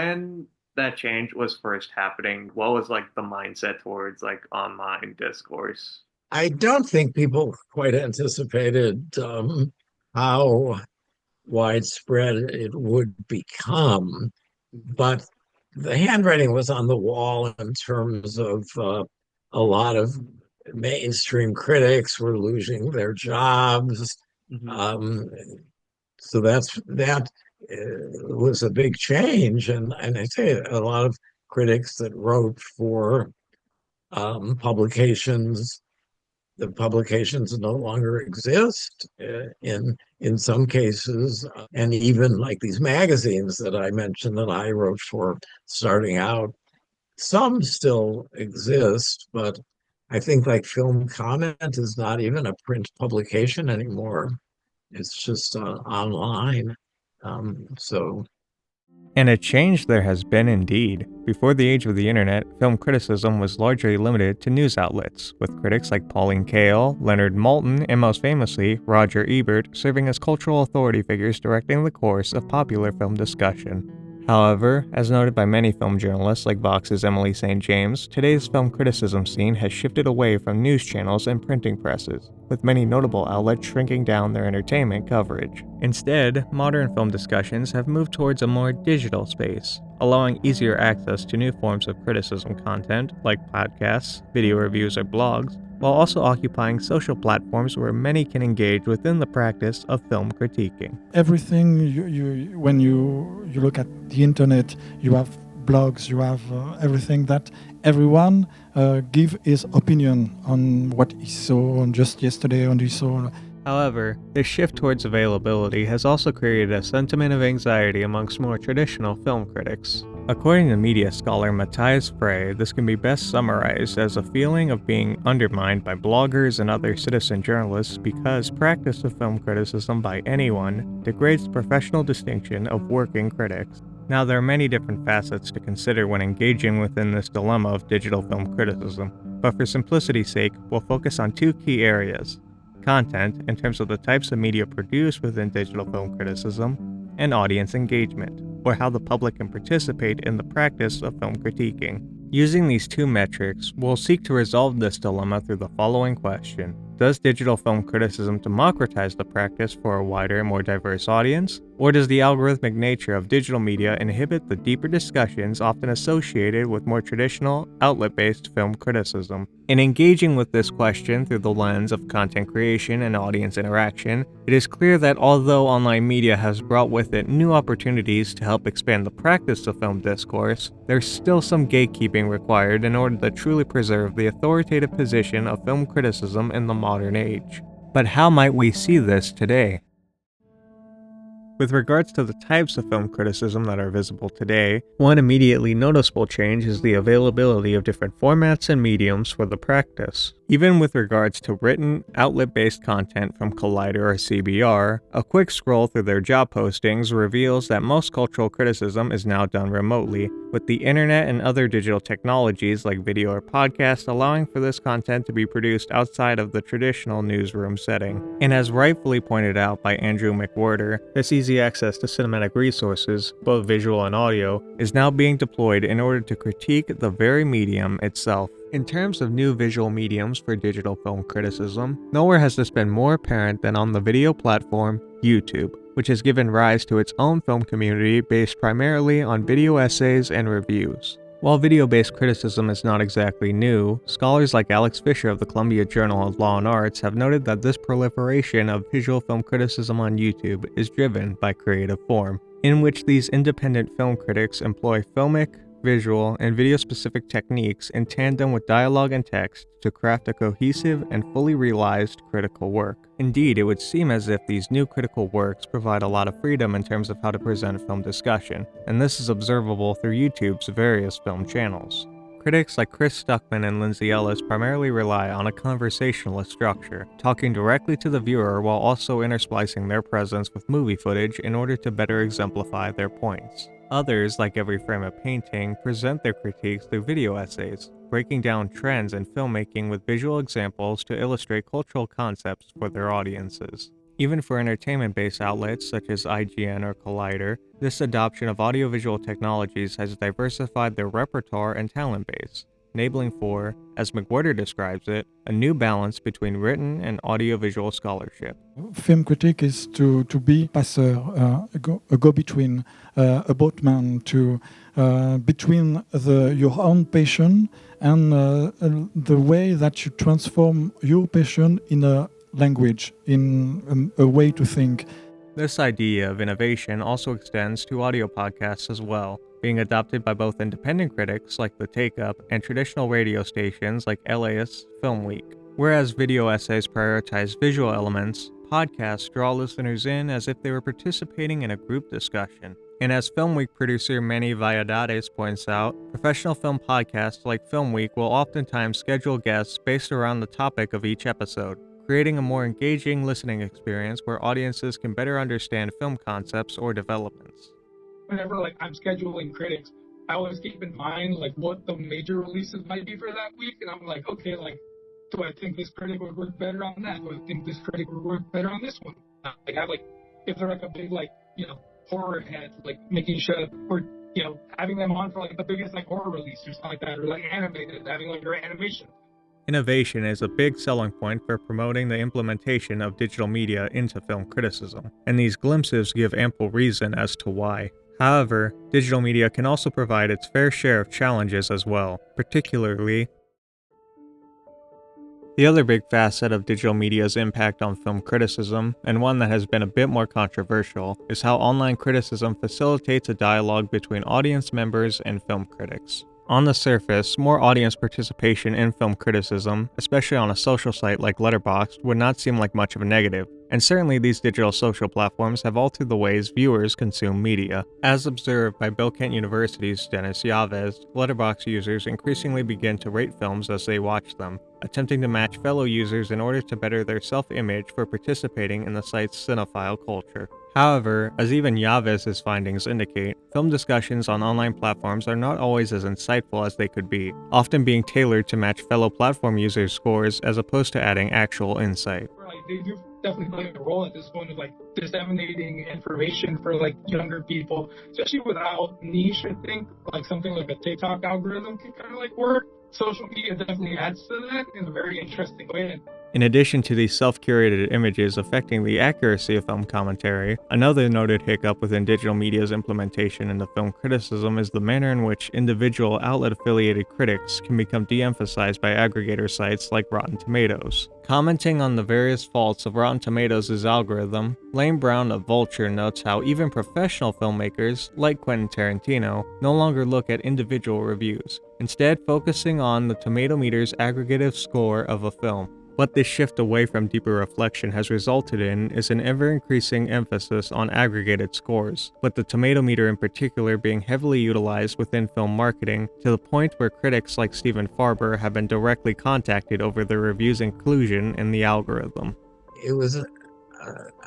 When that change was first happening, what was like the mindset towards like online discourse? I don't think people quite anticipated how widespread it would become, but the handwriting was on the wall in terms of a lot of mainstream critics were losing their jobs. Hmm. Um, so that was a big change, and I say a lot of critics that wrote for publications, the publications no longer exist in some cases, and even like these magazines that I mentioned that I wrote for starting out, some still exist, but I think like Film Comment is not even a print publication anymore. It's just online. So And a change there has been indeed. Before the age of the internet, film criticism was largely limited to news outlets, with critics like Pauline Kael, Leonard Maltin, and most famously, Roger Ebert serving as cultural authority figures directing the course of popular film discussion. However, as noted by many film journalists like Vox's Emily St. James, today's film criticism scene has shifted away from news channels and printing presses, with many notable outlets shrinking down their entertainment coverage. Instead, modern film discussions have moved towards a more digital space, allowing easier access to new forms of criticism content like podcasts, video reviews, or blogs, while also occupying social platforms where many can engage within the practice of film critiquing. Everything when you look at the internet, you have blogs, you have everything that everyone give his opinion on what he saw on just yesterday, on he saw. However, this shift towards availability has also created a sentiment of anxiety amongst more traditional film critics. According to media scholar Matthias Frey, this can be best summarized as a feeling of being undermined by bloggers and other citizen journalists because practice of film criticism by anyone degrades the professional distinction of working critics. Now, there are many different facets to consider when engaging within this dilemma of digital film criticism, but for simplicity's sake, we'll focus on two key areas: content in terms of the types of media produced within digital film criticism, and audience engagement, or how the public can participate in the practice of film critiquing. Using these two metrics, we'll seek to resolve this dilemma through the following question: does digital film criticism democratize the practice for a wider, more diverse audience? Or does the algorithmic nature of digital media inhibit the deeper discussions often associated with more traditional, outlet-based film criticism? In engaging with this question through the lens of content creation and audience interaction, it is clear that although online media has brought with it new opportunities to help expand the practice of film discourse, there's still some gatekeeping required in order to truly preserve the authoritative position of film criticism in the modern age. But how might we see this today? With regards to the types of film criticism that are visible today, one immediately noticeable change is the availability of different formats and mediums for the practice. Even with regards to written, outlet-based content from Collider or CBR, a quick scroll through their job postings reveals that most cultural criticism is now done remotely, with the internet and other digital technologies like video or podcast allowing for this content to be produced outside of the traditional newsroom setting. And as rightfully pointed out by Andrew McWhorter, this easy access to cinematic resources, both visual and audio, is now being deployed in order to critique the very medium itself. In terms of new visual mediums for digital film criticism, nowhere has this been more apparent than on the video platform YouTube, which has given rise to its own film community based primarily on video essays and reviews. While video-based criticism is not exactly new, scholars like Alex Fisher of the Columbia Journal of Law and Arts have noted that this proliferation of visual film criticism on YouTube is driven by creative form, in which these independent film critics employ filmic, visual, and video-specific techniques in tandem with dialogue and text to craft a cohesive and fully realized critical work. Indeed, it would seem as if these new critical works provide a lot of freedom in terms of how to present film discussion, and this is observable through YouTube's various film channels. Critics like Chris Stuckman and Lindsay Ellis primarily rely on a conversationalist structure, talking directly to the viewer while also intersplicing their presence with movie footage in order to better exemplify their points. Others, like Every Frame a Painting, present their critiques through video essays, breaking down trends in filmmaking with visual examples to illustrate cultural concepts for their audiences. Even for entertainment-based outlets such as IGN or Collider, this adoption of audiovisual technologies has diversified their repertoire and talent base, enabling for, as McWhorter describes it, a new balance between written and audiovisual scholarship. Film critic is to be passer, a go-between, a boatman between your own passion and the way that you transform your passion in a language, in a way to think. This idea of innovation also extends to audio podcasts as well, being adopted by both independent critics like The Take Up and traditional radio stations like LA's FilmWeek. Whereas video essays prioritize visual elements, podcasts draw listeners in as if they were participating in a group discussion. And as FilmWeek producer Manny Valladares points out, professional film podcasts like FilmWeek will oftentimes schedule guests based around the topic of each episode, creating a more engaging listening experience where audiences can better understand film concepts or developments. Whenever I'm scheduling critics, I always keep in mind what the major releases might be for that week, and I'm like, okay, do I think this critic would work better on that? Do I think this critic would work better on this one? If they're a big horror head, making sure we're having them on for the biggest horror release or something like that, or animated, having your animation. Innovation is a big selling point for promoting the implementation of digital media into film criticism, and these glimpses give ample reason as to why. However, digital media can also provide its fair share of challenges as well, particularly the other big facet of digital media's impact on film criticism, and one that has been a bit more controversial, is how online criticism facilitates a dialogue between audience members and film critics. On the surface, more audience participation in film criticism, especially on a social site like Letterboxd, would not seem like much of a negative, and certainly these digital social platforms have altered the ways viewers consume media. As observed by Bill Kent University's Dennis Yavez, Letterboxd users increasingly begin to rate films as they watch them, attempting to match fellow users in order to better their self-image for participating in the site's cinephile culture. However, as even Yavez's findings indicate, film discussions on online platforms are not always as insightful as they could be, often being tailored to match fellow platform users' scores as opposed to adding actual insight. They do definitely play a role at this point of disseminating information for younger people, especially without niche. I think something like a TikTok algorithm can kind of work. Social media definitely adds to that in a very interesting way. In addition to these self-curated images affecting the accuracy of film commentary, another noted hiccup within digital media's implementation into film criticism is the manner in which individual outlet-affiliated critics can become de-emphasized by aggregator sites like Rotten Tomatoes. Commenting on the various faults of Rotten Tomatoes' algorithm, Lane Brown of Vulture notes how even professional filmmakers, like Quentin Tarantino, no longer look at individual reviews, instead focusing on the Tomatometer's aggregative score of a film. What this shift away from deeper reflection has resulted in is an ever-increasing emphasis on aggregated scores, with the tomatometer in particular being heavily utilized within film marketing to the point where critics like Stephen Farber have been directly contacted over the review's inclusion in the algorithm. It was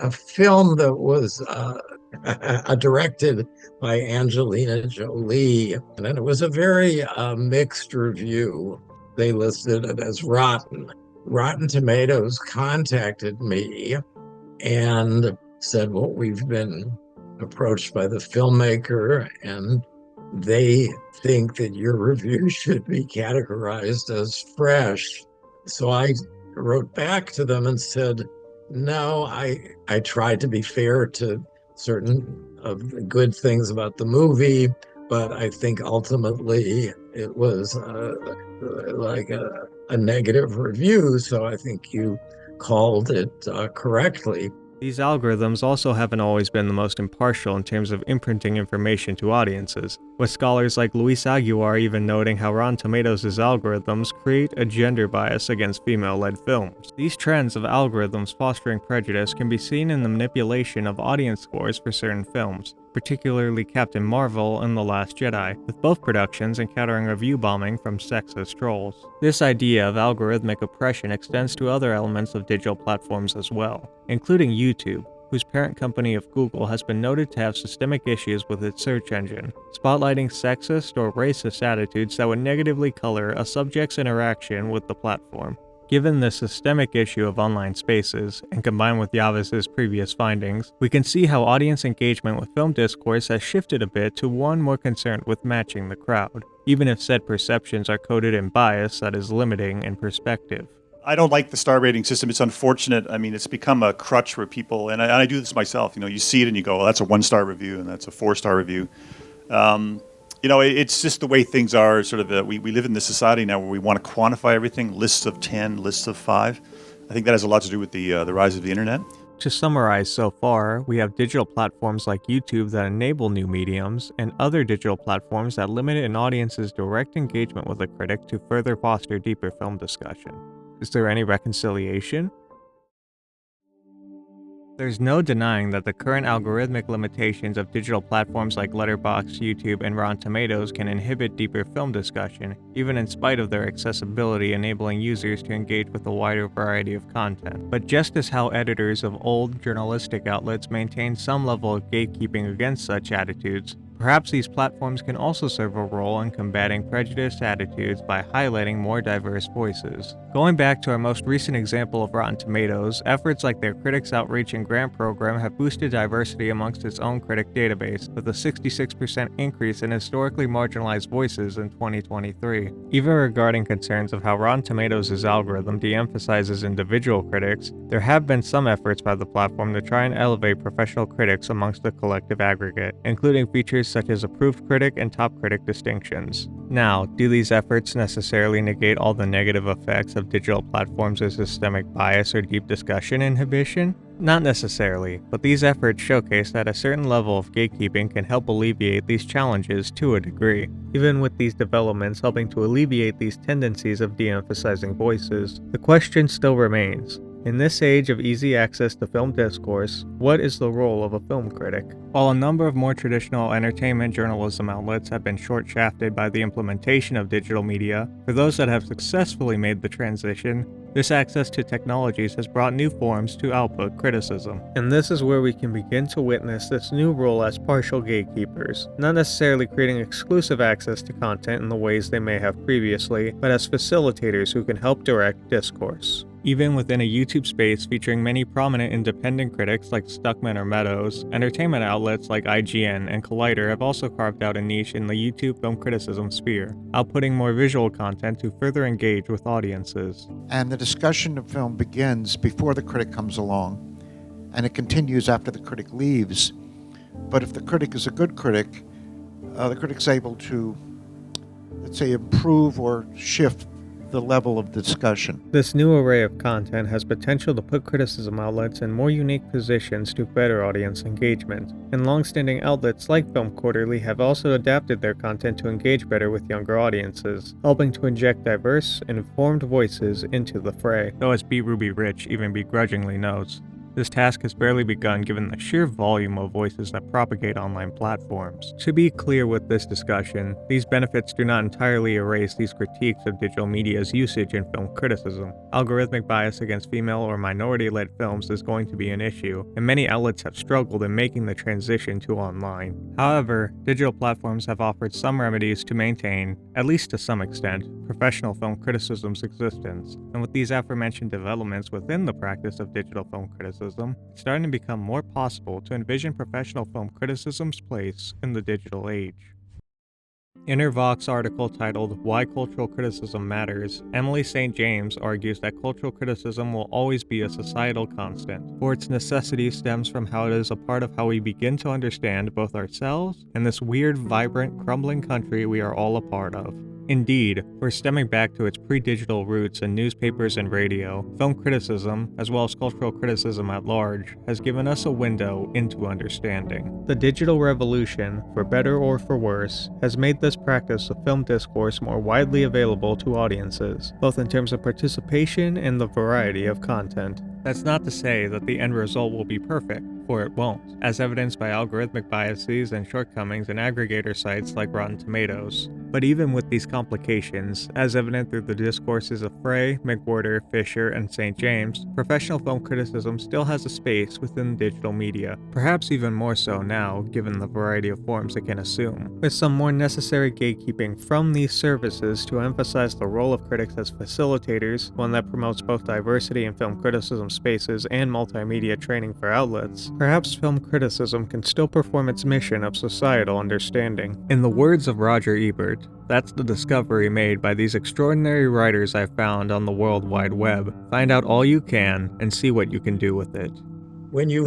a film that was directed by Angelina Jolie, and it was a very mixed review. They listed it as rotten. Rotten Tomatoes contacted me and said, well, we've been approached by the filmmaker and they think that your review should be categorized as fresh. So I wrote back to them and said, no, I tried to be fair to certain of the good things about the movie, but I think ultimately it was a negative review, so I think you called it correctly. These algorithms also haven't always been the most impartial in terms of imprinting information to audiences, with scholars like Luis Aguilar even noting how Rotten Tomatoes' algorithms create a gender bias against female-led films. These trends of algorithms fostering prejudice can be seen in the manipulation of audience scores for certain films, particularly Captain Marvel and The Last Jedi, with both productions encountering review bombing from sexist trolls. This idea of algorithmic oppression extends to other elements of digital platforms as well, including YouTube, whose parent company of Google has been noted to have systemic issues with its search engine, spotlighting sexist or racist attitudes that would negatively color a subject's interaction with the platform. Given the systemic issue of online spaces, and combined with Yavis's previous findings, we can see how audience engagement with film discourse has shifted a bit to one more concerned with matching the crowd, even if said perceptions are coded in bias that is limiting in perspective. I don't like the star rating system. It's unfortunate. I mean, it's become a crutch for people, and I do this myself. You know, you see it and you go, well, that's a 1-star review and that's a 4-star review. You know, it's just the way things are. Sort of, we live in this society now where we want to quantify everything, lists of 10, lists of 5. I think that has a lot to do with the rise of the internet. To summarize so far, we have digital platforms like YouTube that enable new mediums, and other digital platforms that limit an audience's direct engagement with a critic to further foster deeper film discussion. Is there any reconciliation? There's no denying that the current algorithmic limitations of digital platforms like Letterboxd, YouTube, and Rotten Tomatoes can inhibit deeper film discussion, even in spite of their accessibility enabling users to engage with a wider variety of content. But just as how editors of old journalistic outlets maintain some level of gatekeeping against such attitudes, perhaps these platforms can also serve a role in combating prejudiced attitudes by highlighting more diverse voices. Going back to our most recent example of Rotten Tomatoes, efforts like their Critics Outreach and Grant program have boosted diversity amongst its own critic database, with a 66% increase in historically marginalized voices in 2023. Even regarding concerns of how Rotten Tomatoes' algorithm de-emphasizes individual critics, there have been some efforts by the platform to try and elevate professional critics amongst the collective aggregate, including features such as approved critic and top critic distinctions. Now, do these efforts necessarily negate all the negative effects of digital platforms as systemic bias or deep discussion inhibition? Not necessarily, but these efforts showcase that a certain level of gatekeeping can help alleviate these challenges to a degree. Even with these developments helping to alleviate these tendencies of de-emphasizing voices, the question still remains. In this age of easy access to film discourse, what is the role of a film critic? While a number of more traditional entertainment journalism outlets have been short-shafted by the implementation of digital media, for those that have successfully made the transition, this access to technologies has brought new forms to output criticism. And this is where we can begin to witness this new role as partial gatekeepers, not necessarily creating exclusive access to content in the ways they may have previously, but as facilitators who can help direct discourse. Even within a YouTube space featuring many prominent independent critics like Stuckman or Meadows, entertainment outlets like IGN and Collider have also carved out a niche in the YouTube film criticism sphere, outputting more visual content to further engage with audiences. And the discussion of film begins before the critic comes along, and it continues after the critic leaves. But if the critic is a good critic, the critic's able to, let's say, improve or shift the level of discussion. This new array of content has potential to put criticism outlets in more unique positions to better audience engagement, and long-standing outlets like Film Quarterly have also adapted their content to engage better with younger audiences, helping to inject diverse, informed voices into the fray. Though as B. Ruby Rich even begrudgingly notes, this task has barely begun given the sheer volume of voices that propagate online platforms. To be clear with this discussion, these benefits do not entirely erase these critiques of digital media's usage in film criticism. Algorithmic bias against female or minority-led films is going to be an issue, and many outlets have struggled in making the transition to online. However, digital platforms have offered some remedies to maintain, at least to some extent, professional film criticism's existence, and with these aforementioned developments within the practice of digital film criticism, it's starting to become more possible to envision professional film criticism's place in the digital age. In her Vox article titled Why Cultural Criticism Matters, Emily St. James argues that cultural criticism will always be a societal constant, for its necessity stems from how it is a part of how we begin to understand both ourselves and this weird, vibrant, crumbling country we are all a part of. Indeed, for stemming back to its pre-digital roots in newspapers and radio, film criticism, as well as cultural criticism at large, has given us a window into understanding. The digital revolution, for better or for worse, has made this practice of film discourse more widely available to audiences, both in terms of participation and the variety of content. That's not to say that the end result will be perfect, for it won't, as evidenced by algorithmic biases and shortcomings in aggregator sites like Rotten Tomatoes. But even with these complications, as evident through the discourses of Frey, McWhorter, Fisher, and St. James, professional film criticism still has a space within digital media, perhaps even more so now, given the variety of forms it can assume, with some more necessary gatekeeping from these services to emphasize the role of critics as facilitators, one that promotes both diversity in film criticism spaces and multimedia training for outlets. Perhaps film criticism can still perform its mission of societal understanding. In the words of Roger Ebert, "That's the discovery made by these extraordinary writers I found on the World Wide Web. Find out all you can and see what you can do with it." When you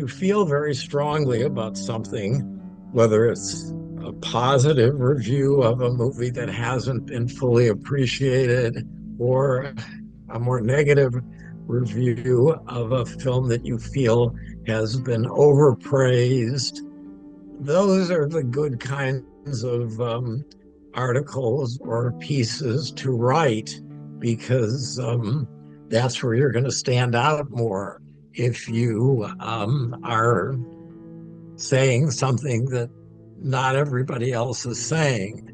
feel very strongly about something, whether it's a positive review of a movie that hasn't been fully appreciated or a more negative review of a film that you feel has been overpraised, those are the good kinds of articles or pieces to write, because that's where you're going to stand out more if you are saying something that not everybody else is saying.